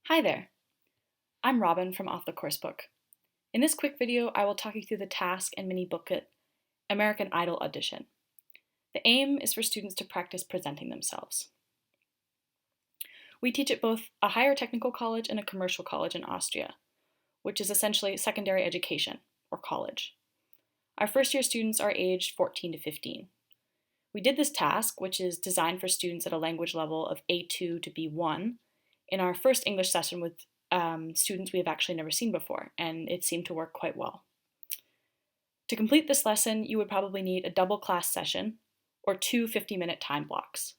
Hi there, I'm Robin from Off the Coursebook. In this quick video, I will talk you through the task and mini booklet, American Idol Audition. The aim is for students to practice presenting themselves. We teach at both a higher technical college and a commercial college in Austria, which is essentially secondary education, or college. Our first year students are aged 14 to 15. We did this task, which is designed for students at a language level of A2 to B1, in our first English session with students we have actually never seen before, and it seemed to work quite well. To complete this lesson, you would probably need a double class session or two 50-minute time blocks.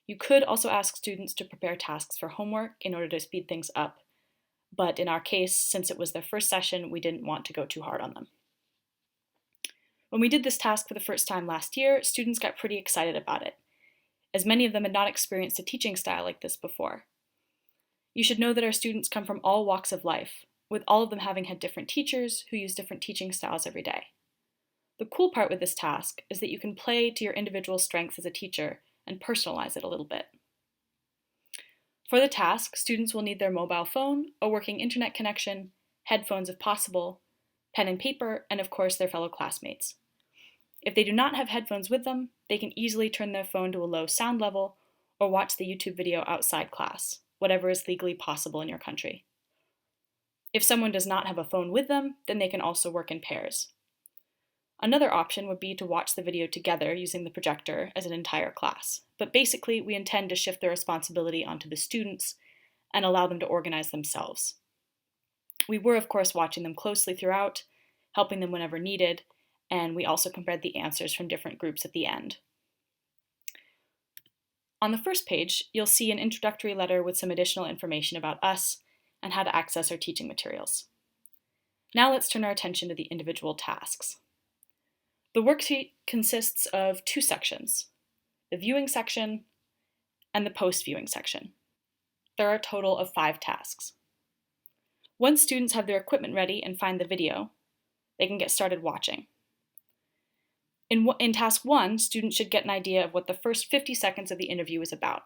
You could also ask students to prepare tasks for homework in order to speed things up, but in our case, since it was their first session, we didn't want to go too hard on them. When we did this task for the first time last year, students got pretty excited about it, as many of them had not experienced a teaching style like this before. You should know that our students come from all walks of life, with all of them having had different teachers who use different teaching styles every day. The cool part with this task is that you can play to your individual strengths as a teacher and personalize it a little bit. For the task, students will need their mobile phone, a working internet connection, headphones if possible, pen and paper, and of course their fellow classmates. If they do not have headphones with them, they can easily turn their phone to a low sound level or watch the YouTube video outside class, whatever is legally possible in your country. If someone does not have a phone with them, then they can also work in pairs. Another option would be to watch the video together using the projector as an entire class, but basically we intend to shift the responsibility onto the students and allow them to organize themselves. We were, of course, watching them closely throughout, helping them whenever needed, and we also compared the answers from different groups at the end. On the first page, you'll see an introductory letter with some additional information about us and how to access our teaching materials. Now let's turn our attention to the individual tasks. The worksheet consists of two sections, the viewing section and the post-viewing section. There are a total of 5 tasks. Once students have their equipment ready and find the video, they can get started watching. In task 1, students should get an idea of what the first 50 seconds of the interview is about.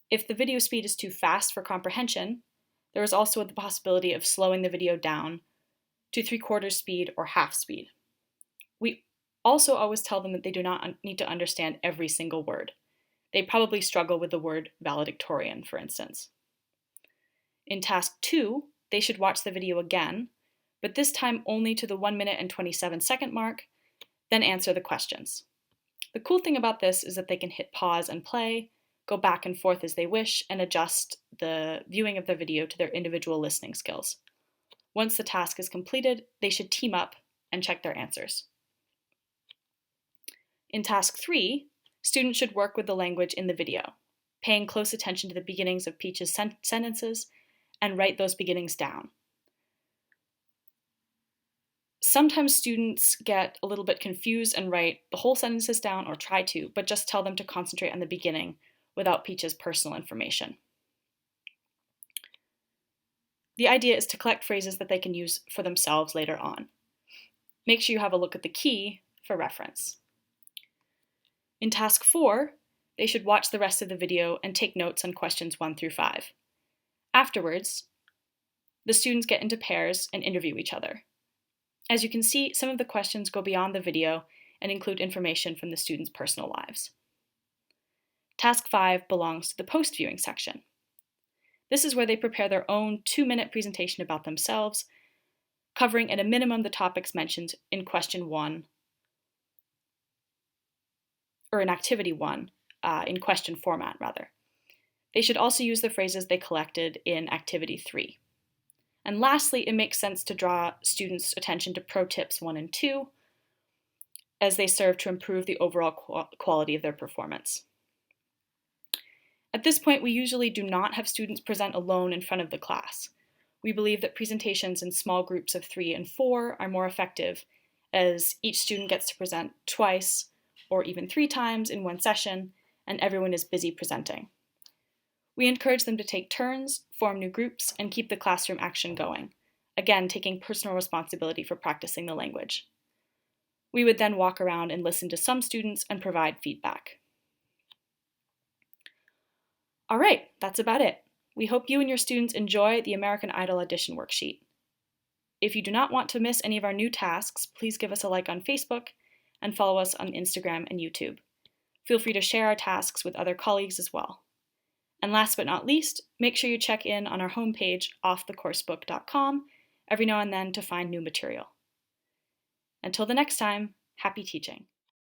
If the video speed is too fast for comprehension, there is also the possibility of slowing the video down to 3/4 speed or half speed. We also always tell them that they do not need to understand every single word. They probably struggle with the word valedictorian, for instance. In task 2, they should watch the video again, but this time only to the 1 minute and 27 second mark, then answer the questions. The cool thing about this is that they can hit pause and play, go back and forth as they wish, and adjust the viewing of the video to their individual listening skills. Once the task is completed, they should team up and check their answers. In task 3, students should work with the language in the video, paying close attention to the beginnings of Peach's sentences and write those beginnings down. Sometimes students get a little bit confused and write the whole sentences down, or try to, but just tell them to concentrate on the beginning without Peach's personal information. The idea is to collect phrases that they can use for themselves later on. Make sure you have a look at the key for reference. In task 4, they should watch the rest of the video and take notes on questions 1 through 5. Afterwards, the students get into pairs and interview each other. As you can see, some of the questions go beyond the video and include information from the students' personal lives. Task 5 belongs to the post-viewing section. This is where they prepare their own 2-minute presentation about themselves, covering at a minimum the topics mentioned in question 1, or in activity 1, in question format rather. They should also use the phrases they collected in activity 3. And lastly, it makes sense to draw students' attention to pro tips 1 and 2, as they serve to improve the overall quality of their performance. At this point, we usually do not have students present alone in front of the class. We believe that presentations in small groups of 3 and 4 are more effective, as each student gets to present twice or even 3 times in one session, and everyone is busy presenting. We encourage them to take turns, form new groups, and keep the classroom action going, again taking personal responsibility for practicing the language. We would then walk around and listen to some students and provide feedback. All right, that's about it. We hope you and your students enjoy the American Idol audition worksheet. If you do not want to miss any of our new tasks, please give us a like on Facebook and follow us on Instagram and YouTube. Feel free to share our tasks with other colleagues as well. And last but not least, make sure you check in on our homepage, offthecoursebook.com, every now and then to find new material. Until the next time, happy teaching.